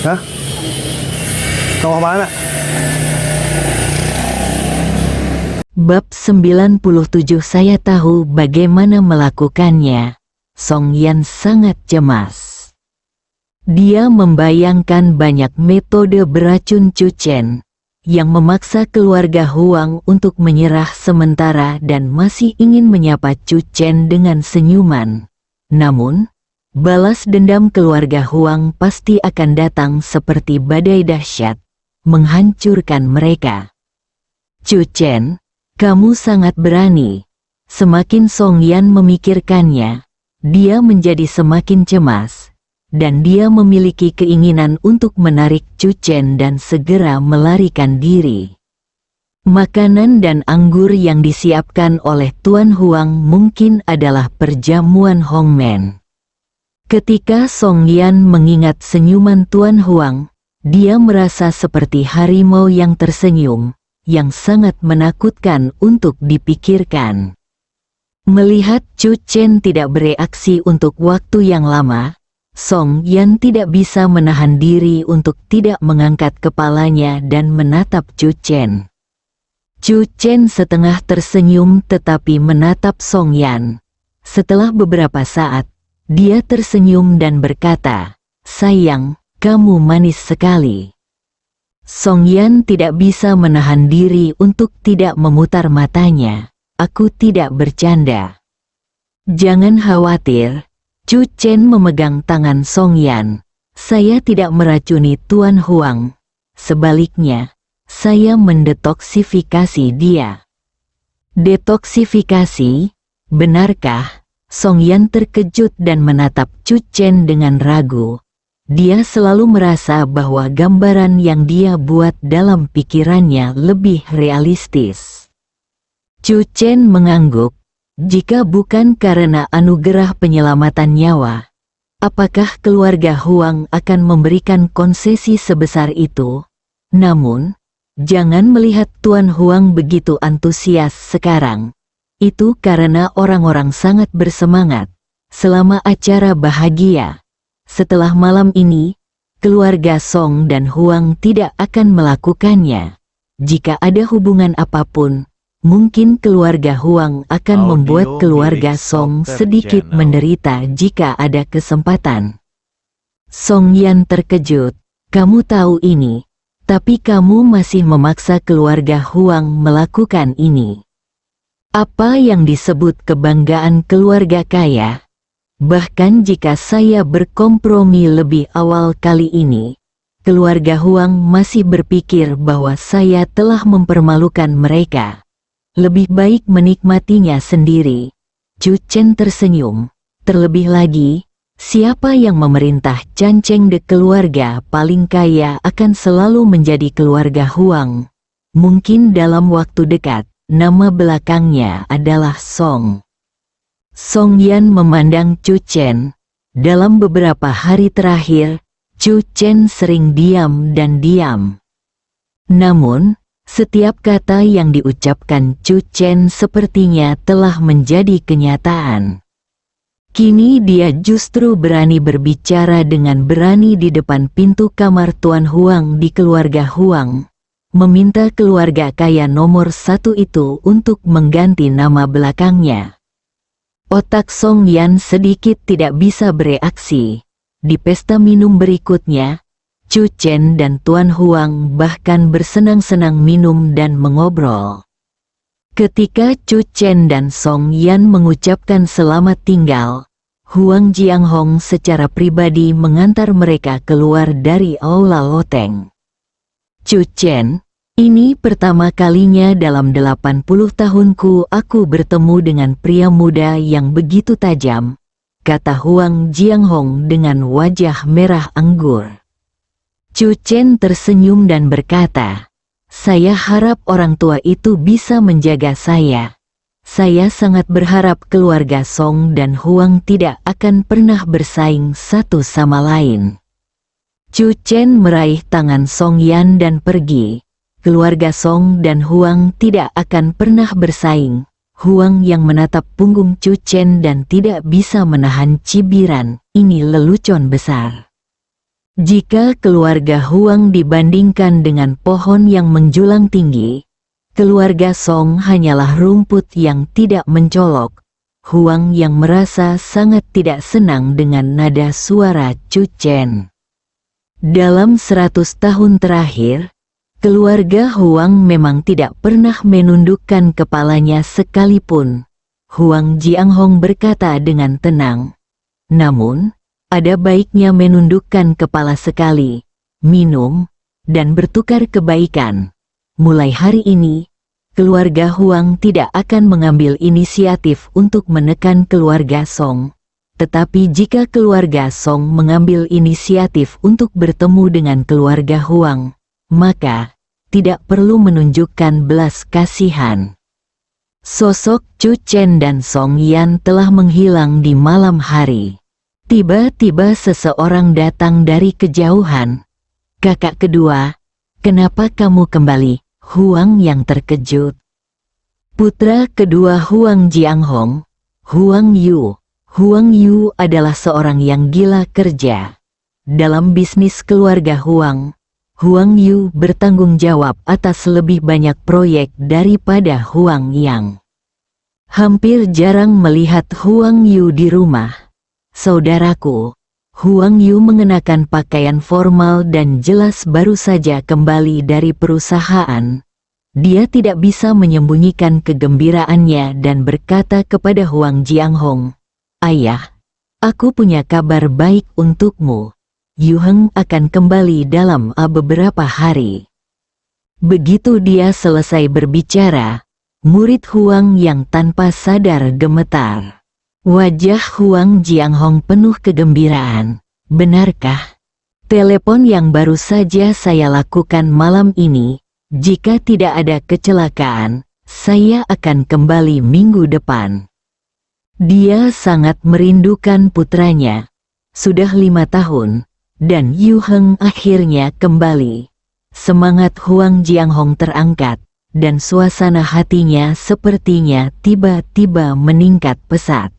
Hah? Kau kemana? Bab 97. Saya tahu bagaimana melakukannya. Song Yan sangat cemas. Dia membayangkan banyak metode beracun Chu Chen yang memaksa keluarga Huang untuk menyerah sementara dan masih ingin menyapa Chu Chen dengan senyuman. Namun, balas dendam keluarga Huang pasti akan datang seperti badai dahsyat, menghancurkan mereka. Chu Chen, kamu sangat berani. Semakin Song Yan memikirkannya, dia menjadi semakin cemas, dan dia memiliki keinginan untuk menarik Chu Chen dan segera melarikan diri. Makanan dan anggur yang disiapkan oleh Tuan Huang mungkin adalah perjamuan Hongmen. Ketika Song Yan mengingat senyuman Tuan Huang, dia merasa seperti harimau yang tersenyum, yang sangat menakutkan untuk dipikirkan. Melihat Chu Chen tidak bereaksi untuk waktu yang lama, Song Yan tidak bisa menahan diri untuk tidak mengangkat kepalanya dan menatap Chu Chen. Chu Chen setengah tersenyum tetapi menatap Song Yan. Setelah beberapa saat, dia tersenyum dan berkata, "Sayang, kamu manis sekali." Song Yan tidak bisa menahan diri untuk tidak memutar matanya. "Aku tidak bercanda." "Jangan khawatir." Chu Chen memegang tangan Song Yan. "Saya tidak meracuni Tuan Huang. Sebaliknya, saya mendetoksifikasi dia." "Detoksifikasi? Benarkah?" Song Yan terkejut dan menatap Chu Chen dengan ragu. Dia selalu merasa bahwa gambaran yang dia buat dalam pikirannya lebih realistis. Chu Chen mengangguk. Jika bukan karena anugerah penyelamatan nyawa, apakah keluarga Huang akan memberikan konsesi sebesar itu? Namun, jangan melihat Tuan Huang begitu antusias sekarang. Itu karena orang-orang sangat bersemangat selama acara bahagia. Setelah malam ini, keluarga Song dan Huang tidak akan melakukannya. Jika ada hubungan apapun, mungkin keluarga Huang akan membuat keluarga Song sedikit menderita jika ada kesempatan. Song Yan terkejut. "Kamu tahu ini, tapi kamu masih memaksa keluarga Huang melakukan ini. Apa yang disebut kebanggaan keluarga kaya? Bahkan jika saya berkompromi lebih awal kali ini, keluarga Huang masih berpikir bahwa saya telah mempermalukan mereka. Lebih baik menikmatinya sendiri." Chu Chen tersenyum. "Terlebih lagi, siapa yang memerintah Canceng de keluarga paling kaya akan selalu menjadi keluarga Huang? Mungkin dalam waktu dekat, nama belakangnya adalah Song." Song Yan memandang Chu Chen. Dalam beberapa hari terakhir, Chu Chen sering diam dan diam. Namun, setiap kata yang diucapkan Chu Chen sepertinya telah menjadi kenyataan. Kini dia justru berani berbicara dengan berani di depan pintu kamar Tuan Huang di keluarga Huang, meminta keluarga kaya nomor 1 itu untuk mengganti nama belakangnya. Otak Song Yan sedikit tidak bisa bereaksi. Di pesta minum berikutnya, Chu Chen dan Tuan Huang bahkan bersenang-senang minum dan mengobrol. Ketika Chu Chen dan Song Yan mengucapkan selamat tinggal, Huang Jianghong secara pribadi mengantar mereka keluar dari aula loteng. "Chu Chen, ini pertama kalinya dalam 80 tahunku aku bertemu dengan pria muda yang begitu tajam," kata Huang Jianghong dengan wajah merah anggur. Chu Chen tersenyum dan berkata, "Saya harap orang tua itu bisa menjaga saya. Saya sangat berharap keluarga Song dan Huang tidak akan pernah bersaing satu sama lain." Chu Chen meraih tangan Song Yan dan pergi. Keluarga Song dan Huang tidak akan pernah bersaing. Huang yang menatap punggung Chu Chen dan tidak bisa menahan cibiran, "Ini lelucon besar." Jika keluarga Huang dibandingkan dengan pohon yang menjulang tinggi, keluarga Song hanyalah rumput yang tidak mencolok. Huang yang merasa sangat tidak senang dengan nada suara Chu Chen. Dalam 100 tahun terakhir, keluarga Huang memang tidak pernah menundukkan kepalanya sekalipun. Huang Jianghong berkata dengan tenang. Namun, ada baiknya menundukkan kepala sekali, minum, dan bertukar kebaikan. Mulai hari ini, keluarga Huang tidak akan mengambil inisiatif untuk menekan keluarga Song. Tetapi jika keluarga Song mengambil inisiatif untuk bertemu dengan keluarga Huang, maka tidak perlu menunjukkan belas kasihan. Sosok Chu Chen dan Song Yan telah menghilang di malam hari. Tiba-tiba seseorang datang dari kejauhan. Kakak kedua, kenapa kamu kembali? Huang yang terkejut. Putra kedua Huang Jianghong, Huang Yu. Huang Yu adalah seorang yang gila kerja. Dalam bisnis keluarga Huang, Huang Yu bertanggung jawab atas lebih banyak proyek daripada Huang Yang. Hampir jarang melihat Huang Yu di rumah. Saudaraku, Huang Yu mengenakan pakaian formal dan jelas baru saja kembali dari perusahaan. Dia tidak bisa menyembunyikan kegembiraannya dan berkata kepada Huang Jianghong, "Ayah, aku punya kabar baik untukmu. Yu Heng akan kembali dalam beberapa hari." Begitu dia selesai berbicara, murid Huang yang tanpa sadar gemetar. Wajah Huang Jianghong penuh kegembiraan. Benarkah? Telepon yang baru saja saya lakukan malam ini, jika tidak ada kecelakaan, saya akan kembali minggu depan. Dia sangat merindukan putranya. Sudah 5 tahun, dan Yu Heng akhirnya kembali. Semangat Huang Jianghong terangkat, dan suasana hatinya sepertinya tiba-tiba meningkat pesat.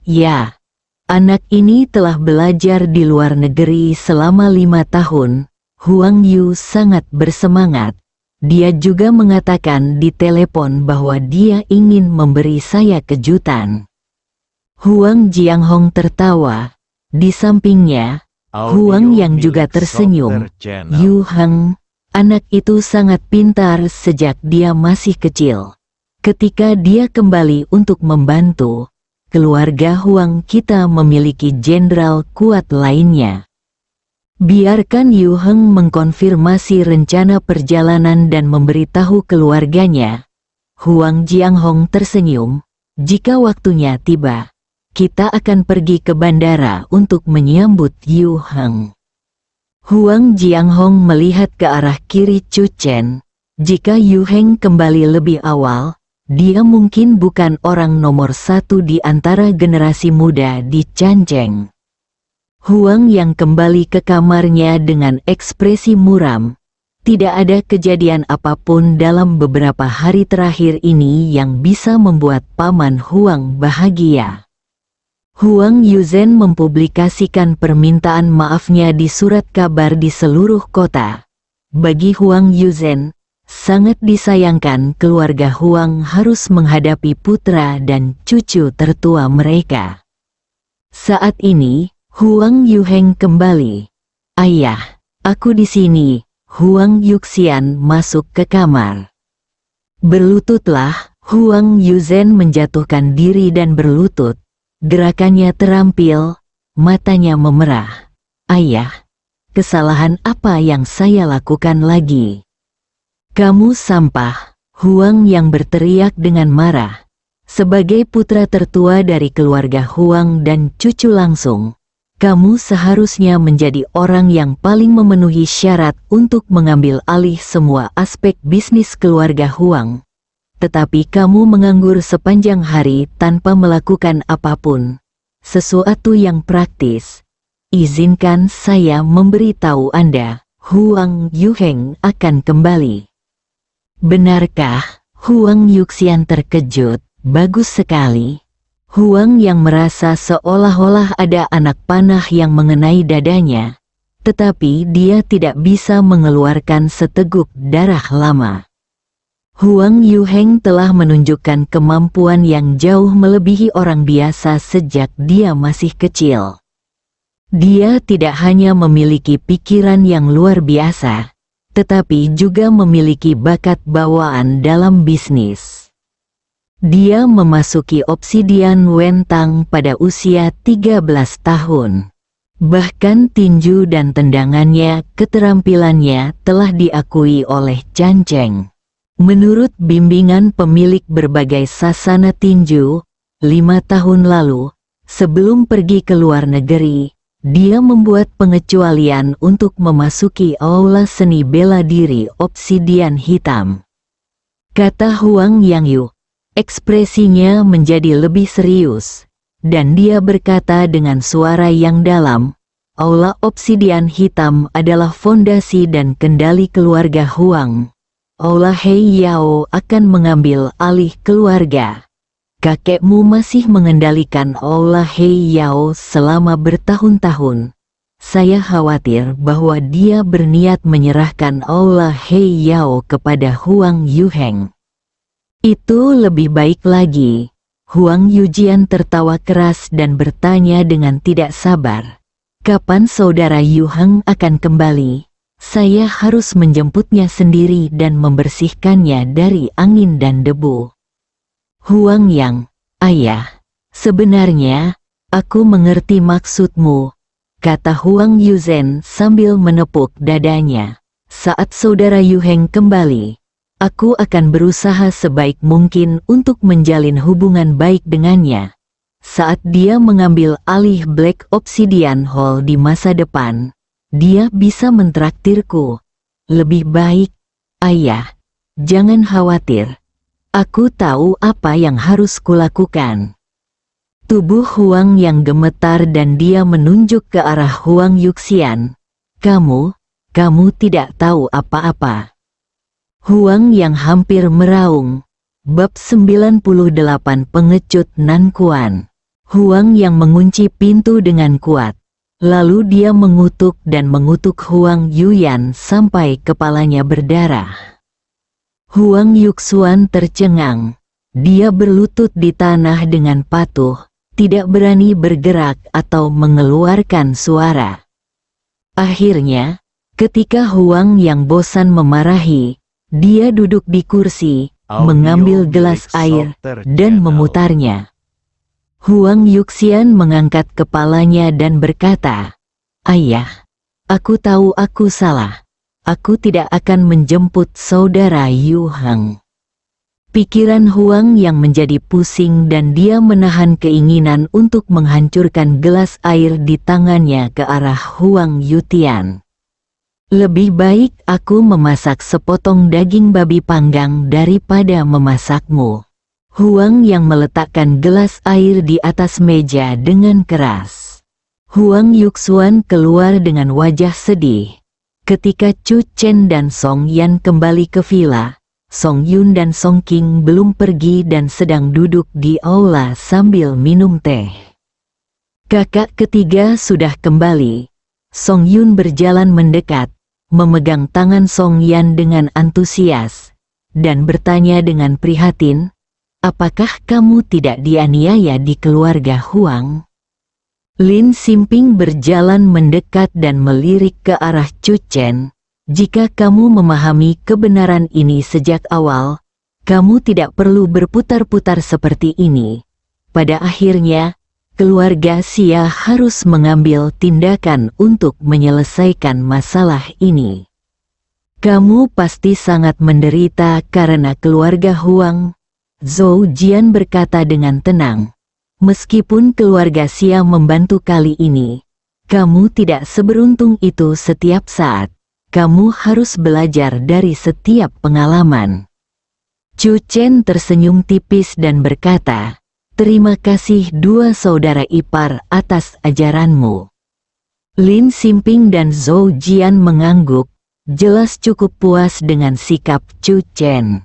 Ya, anak ini telah belajar di luar negeri selama 5 tahun. Huang Yu sangat bersemangat. Dia juga mengatakan di telepon bahwa dia ingin memberi saya kejutan. Huang Jianghong tertawa. Di sampingnya, Huang yang juga tersenyum. Yu Heng, anak itu sangat pintar sejak dia masih kecil. Ketika dia kembali untuk membantu, keluarga Huang kita memiliki jenderal kuat lainnya. Biarkan Yu Heng mengkonfirmasi rencana perjalanan dan memberitahu keluarganya. Huang Jianghong tersenyum. Jika waktunya tiba, kita akan pergi ke bandara untuk menyambut Yu Heng. Huang Jianghong melihat ke arah kiri Chu Chen. Jika Yu Heng kembali lebih awal, dia mungkin bukan orang nomor 1 di antara generasi muda di Changcheng. Huang yang kembali ke kamarnya dengan ekspresi muram. Tidak ada kejadian apapun dalam beberapa hari terakhir ini yang bisa membuat paman Huang bahagia. Huang Yuzhen mempublikasikan permintaan maafnya di surat kabar di seluruh kota. Bagi Huang Yuzhen, sangat disayangkan keluarga Huang harus menghadapi putra dan cucu tertua mereka. Saat ini, Huang Yuheng kembali. "Ayah, aku di sini." Huang Yuxian masuk ke kamar. Berlututlah, Huang Yuzhen menjatuhkan diri dan berlutut. Gerakannya terampil, matanya memerah. "Ayah, kesalahan apa yang saya lakukan lagi?" "Kamu sampah," Huang yang berteriak dengan marah. Sebagai putra tertua dari keluarga Huang dan cucu langsung, kamu seharusnya menjadi orang yang paling memenuhi syarat untuk mengambil alih semua aspek bisnis keluarga Huang. Tetapi kamu menganggur sepanjang hari tanpa melakukan apapun, sesuatu yang praktis. Izinkan saya memberitahu Anda, Huang Yuheng akan kembali. Benarkah? Huang Yuxian terkejut. Bagus sekali. Huang yang merasa seolah-olah ada anak panah yang mengenai dadanya. tetapi dia tidak bisa mengeluarkan seteguk darah lama. Huang Yuheng telah menunjukkan kemampuan yang jauh melebihi orang biasa sejak dia masih kecil. Dia tidak hanya memiliki pikiran yang luar biasa, tetapi juga memiliki bakat bawaan dalam bisnis. Dia memasuki Obsidian Wentang pada usia 13 tahun. Bahkan tinju dan tendangannya, keterampilannya telah diakui oleh Chan Cheng. Menurut bimbingan pemilik berbagai sasana tinju, 5 tahun lalu, sebelum pergi ke luar negeri, dia membuat pengecualian untuk memasuki aula seni bela diri Obsidian Hitam. Kata Huang Yangyu, ekspresinya menjadi lebih serius, dan dia berkata dengan suara yang dalam, aula Obsidian Hitam adalah fondasi dan kendali keluarga Huang. Aula Hei Yao akan mengambil alih keluarga. Kakekmu masih mengendalikan Aula Hei Yao selama bertahun-tahun. Saya khawatir bahwa dia berniat menyerahkan Aula Hei Yao kepada Huang Yuheng. Itu lebih baik lagi. Huang Yujian tertawa keras dan bertanya dengan tidak sabar. Kapan saudara Yuheng akan kembali? Saya harus menjemputnya sendiri dan membersihkannya dari angin dan debu. Huang Yang, ayah, sebenarnya, aku mengerti maksudmu, kata Huang Yuzhen sambil menepuk dadanya. Saat saudara Yuheng kembali, aku akan berusaha sebaik mungkin untuk menjalin hubungan baik dengannya. Saat dia mengambil alih Black Obsidian Hall di masa depan, dia bisa mentraktirku. Lebih baik, ayah, jangan khawatir. Aku tahu apa yang harus kulakukan. Tubuh Huang yang gemetar dan dia menunjuk ke arah Huang Yuxian. Kamu tidak tahu apa-apa. Huang yang hampir meraung. Bab 98 Pengecut Nan Kuan. Huang yang mengunci pintu dengan kuat. Lalu dia mengutuk dan mengutuk Huang Yuyan sampai kepalanya berdarah. Huang Yuxuan tercengang. Dia berlutut di tanah dengan patuh, tidak berani bergerak atau mengeluarkan suara. Akhirnya, ketika Huang yang bosan memarahi, dia duduk di kursi, mengambil gelas air, dan memutarnya. Huang Yuxian mengangkat kepalanya dan berkata, "Ayah, aku tahu aku salah. Aku tidak akan menjemput saudara Yuheng." Pikiran Huang yang menjadi pusing dan dia menahan keinginan untuk menghancurkan gelas air di tangannya ke arah Huang Yutian. Lebih baik aku memasak sepotong daging babi panggang daripada memasakmu. Huang yang meletakkan gelas air di atas meja dengan keras. Huang Yuxuan keluar dengan wajah sedih. Ketika Chu Chen dan Song Yan kembali ke villa, Song Yun dan Song Qing belum pergi dan sedang duduk di aula sambil minum teh. Kakak ketiga sudah kembali. Song Yun berjalan mendekat, memegang tangan Song Yan dengan antusias, dan bertanya dengan prihatin, "Apakah kamu tidak dianiaya di keluarga Huang?" Lin Simping berjalan mendekat dan melirik ke arah Chu Chen. "Jika kamu memahami kebenaran ini sejak awal, kamu tidak perlu berputar-putar seperti ini. Pada akhirnya, keluarga Xia harus mengambil tindakan untuk menyelesaikan masalah ini. Kamu pasti sangat menderita karena keluarga Huang." Zhou Jian berkata dengan tenang, "Meskipun keluarga Xia membantu kali ini, kamu tidak seberuntung itu setiap saat. Kamu harus belajar dari setiap pengalaman." Chu Chen tersenyum tipis dan berkata, "Terima kasih dua saudara ipar atas ajaranmu." Lin Simping dan Zhou Jian mengangguk, jelas cukup puas dengan sikap Chu Chen.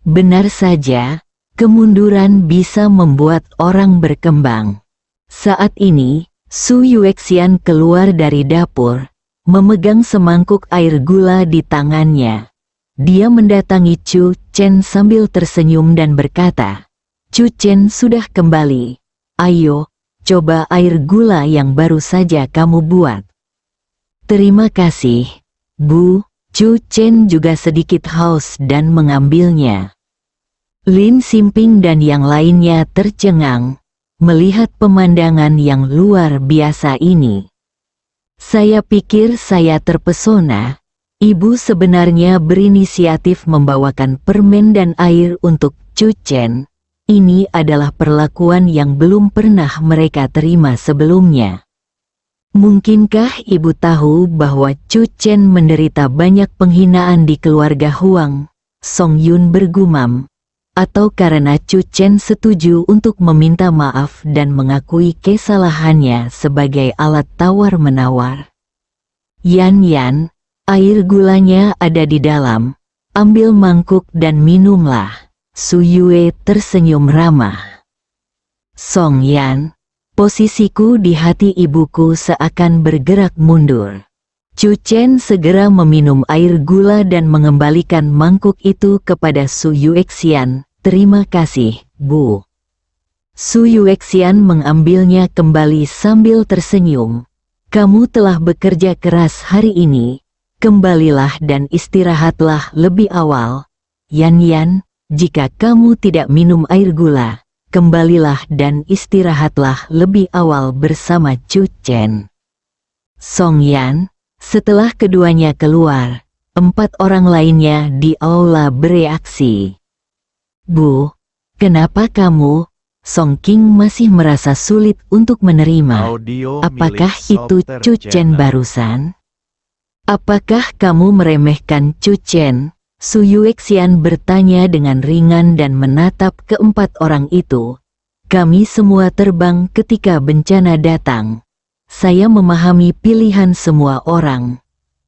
Benar saja, kemunduran bisa membuat orang berkembang. Saat ini, Su Yuexian keluar dari dapur, memegang semangkuk air gula di tangannya. Dia mendatangi Chu Chen sambil tersenyum dan berkata, "Chu Chen sudah kembali. Ayo, coba air gula yang baru saja kamu buat." "Terima kasih, Bu." Chu Chen juga sedikit haus dan mengambilnya. Lin Simping dan yang lainnya tercengang melihat pemandangan yang luar biasa ini. "Saya pikir saya terpesona. Ibu sebenarnya berinisiatif membawakan permen dan air untuk Chu Chen. Ini adalah perlakuan yang belum pernah mereka terima sebelumnya. Mungkinkah ibu tahu bahwa Chu Chen menderita banyak penghinaan di keluarga Huang?" Song Yun bergumam. "Atau karena Chu Chen setuju untuk meminta maaf dan mengakui kesalahannya sebagai alat tawar-menawar?" "Yan, air gulanya ada di dalam. Ambil mangkuk dan minumlah." Su Yue tersenyum ramah. "Song Yan, posisiku di hati ibuku seakan bergerak mundur." Chu Chen segera meminum air gula dan mengembalikan mangkuk itu kepada Su Yuexian. "Terima kasih, Bu." Su Yuexian mengambilnya kembali sambil tersenyum. "Kamu telah bekerja keras hari ini. Kembalilah dan istirahatlah lebih awal. Yan, jika kamu tidak minum air gula, kembalilah dan istirahatlah lebih awal bersama Chu Chen." Song Yan. Setelah keduanya keluar, 4 orang lainnya di aula bereaksi. "Bu, kenapa kamu?" Song King masih merasa sulit untuk menerima. "Apakah itu Chu Chen barusan? Apakah kamu meremehkan Chu Chen?" Su Yuexian bertanya dengan ringan dan menatap ke-4 orang itu. "Kami semua terbang ketika bencana datang. Saya memahami pilihan semua orang.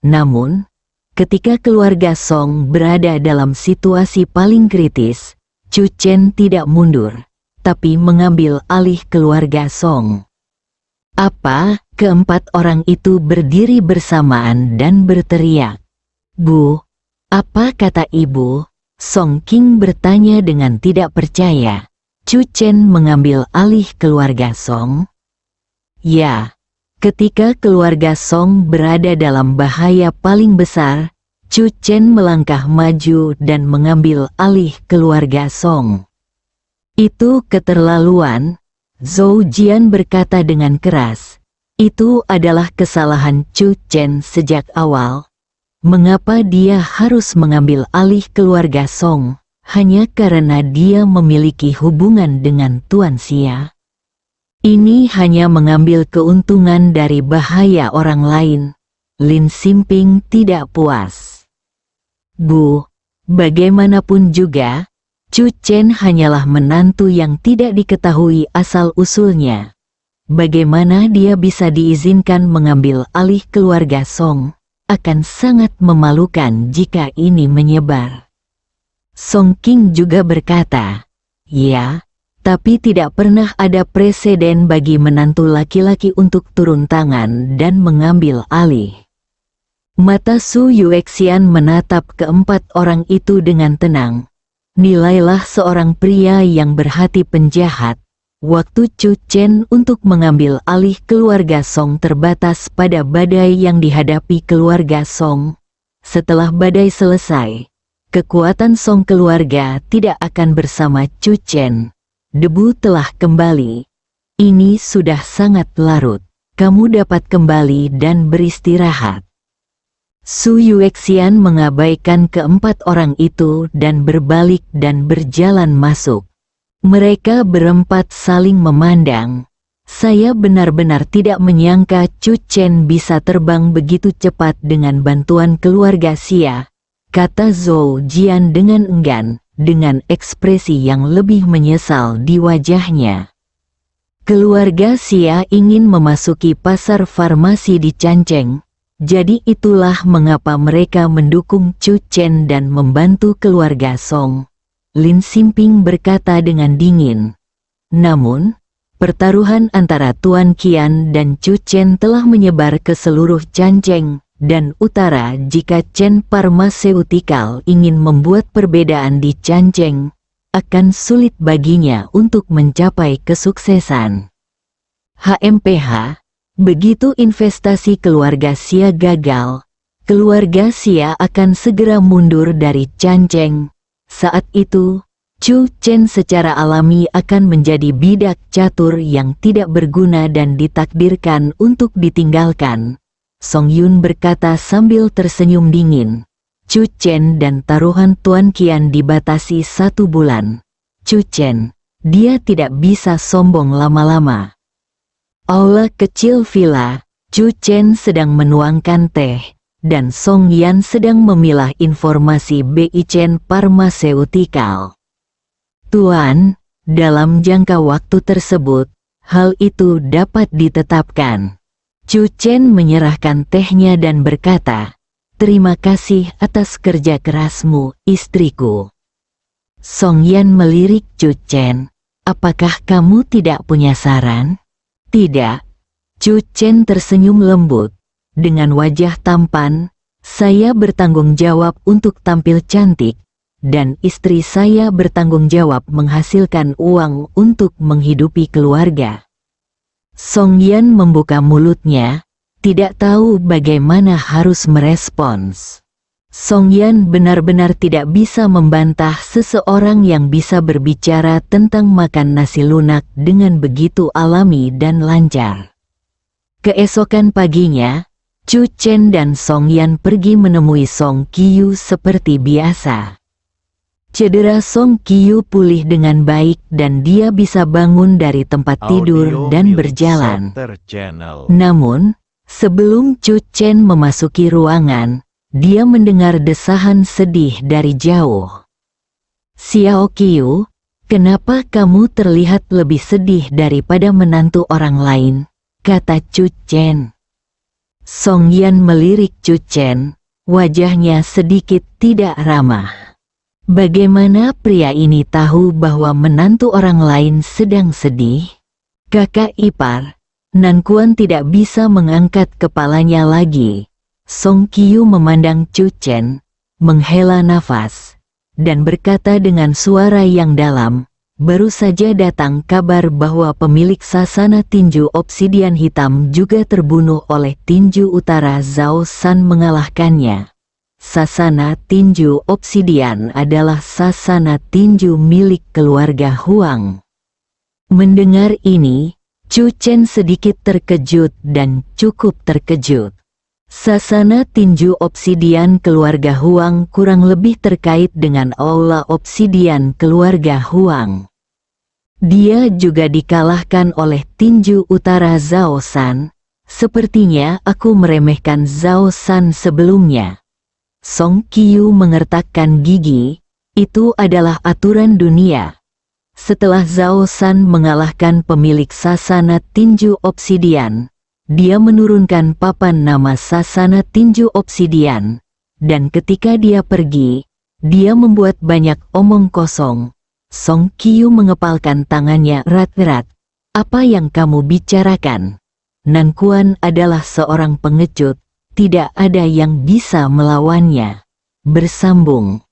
Namun, ketika keluarga Song berada dalam situasi paling kritis, Chu Chen tidak mundur, tapi mengambil alih keluarga Song." "Apa?" Ke-4 orang itu berdiri bersamaan dan berteriak. "Bu, apa kata ibu?" Song King bertanya dengan tidak percaya. "Chu Chen mengambil alih keluarga Song?" "Ya. Ketika keluarga Song berada dalam bahaya paling besar, Chu Chen melangkah maju dan mengambil alih keluarga Song." "Itu keterlaluan," Zhou Jian berkata dengan keras. "Itu adalah kesalahan Chu Chen sejak awal. Mengapa dia harus mengambil alih keluarga Song, hanya karena dia memiliki hubungan dengan Tuan Xia? Ini hanya mengambil keuntungan dari bahaya orang lain." Lin Simping tidak puas. "Bu, bagaimanapun juga, Chu Chen hanyalah menantu yang tidak diketahui asal-usulnya. Bagaimana dia bisa diizinkan mengambil alih keluarga Song? Akan sangat memalukan jika ini menyebar." Song King juga berkata, "Ya, tapi tidak pernah ada preseden bagi menantu laki-laki untuk turun tangan dan mengambil alih." Mata Su Yuexian menatap ke-4 orang itu dengan tenang. "Nilailah seorang pria yang berhati penjahat. Waktu Chu Chen untuk mengambil alih keluarga Song terbatas pada badai yang dihadapi keluarga Song. Setelah badai selesai, kekuatan Song keluarga tidak akan bersama Chu Chen. Debu telah kembali. Ini sudah sangat larut. Kamu dapat kembali dan beristirahat." Su Yuexian mengabaikan ke-4 orang itu dan berbalik dan berjalan masuk. Mereka berempat saling memandang. "Saya benar-benar tidak menyangka Chu Chen bisa terbang begitu cepat dengan bantuan keluarga Xia," kata Zhou Jian dengan enggan, dengan ekspresi yang lebih menyesal di wajahnya. "Keluarga Xia ingin memasuki pasar farmasi di Canceng. Jadi itulah mengapa mereka mendukung Chu Chen dan membantu keluarga Song," Lin Simping berkata dengan dingin. "Namun, pertaruhan antara Tuan Qian dan Chu Chen telah menyebar ke seluruh Canceng. dan utara. Jika Chen Pharmaceutical ingin membuat perbedaan di Canceng, akan sulit baginya untuk mencapai kesuksesan. HMPH, begitu investasi keluarga Xia gagal, keluarga Xia akan segera mundur dari Canceng. Saat itu, Chu Chen secara alami akan menjadi bidak catur yang tidak berguna dan ditakdirkan untuk ditinggalkan. Song Yun berkata sambil tersenyum dingin. Chu Chen dan taruhan Tuan Qian dibatasi 1 bulan. Chu Chen, dia tidak bisa sombong lama-lama. Aula kecil villa, Chu Chen sedang menuangkan teh, dan Song Yan sedang memilah informasi BI Chen Pharmaceutical. Tuan, dalam jangka waktu tersebut, hal itu dapat ditetapkan. Chu Chen menyerahkan tehnya dan berkata, "Terima kasih atas kerja kerasmu, istriku." Song Yan melirik Chu Chen, "Apakah kamu tidak punya saran?" "Tidak." Chu Chen tersenyum lembut. Dengan wajah tampan, "Saya bertanggung jawab untuk tampil cantik, dan istri saya bertanggung jawab menghasilkan uang untuk menghidupi keluarga." Song Yan membuka mulutnya, tidak tahu bagaimana harus merespons. Song Yan benar-benar tidak bisa membantah seseorang yang bisa berbicara tentang makan nasi lunak dengan begitu alami dan lancar. Keesokan paginya, Chu Chen dan Song Yan pergi menemui Song Qiu seperti biasa. Cedera Song Qiu pulih dengan baik dan dia bisa bangun dari tempat tidur dan berjalan. Namun, sebelum Chu Chen memasuki ruangan, dia mendengar desahan sedih dari jauh. "Xiao Qiu, kenapa kamu terlihat lebih sedih daripada menantu orang lain?" kata Chu Chen. Song Yan melirik Chu Chen, wajahnya sedikit tidak ramah. Bagaimana pria ini tahu bahwa menantu orang lain sedang sedih? Kakak ipar, Nan Kuan tidak bisa mengangkat kepalanya lagi. Song Qiu memandang Chu Chen, menghela nafas, dan berkata dengan suara yang dalam, "Baru saja datang kabar bahwa pemilik sasana tinju obsidian hitam juga terbunuh oleh tinju utara Zhao San mengalahkannya." Sasana tinju obsidian adalah sasana tinju milik keluarga Huang. Mendengar ini, Chu Chen sedikit terkejut dan cukup terkejut. Sasana tinju obsidian keluarga Huang kurang lebih terkait dengan aula obsidian keluarga Huang. Dia juga dikalahkan oleh tinju utara Zhao San. Sepertinya aku meremehkan Zhao San sebelumnya. Song Qiu mengertakkan gigi, itu adalah aturan dunia. Setelah Zhao San mengalahkan pemilik sasana tinju obsidian, dia menurunkan papan nama sasana tinju obsidian, dan ketika dia pergi, dia membuat banyak omong kosong. Song Qiu mengepalkan tangannya erat-erat. "Apa yang kamu bicarakan? Nan Kuan adalah seorang pengecut. Tidak ada yang bisa melawannya." Bersambung.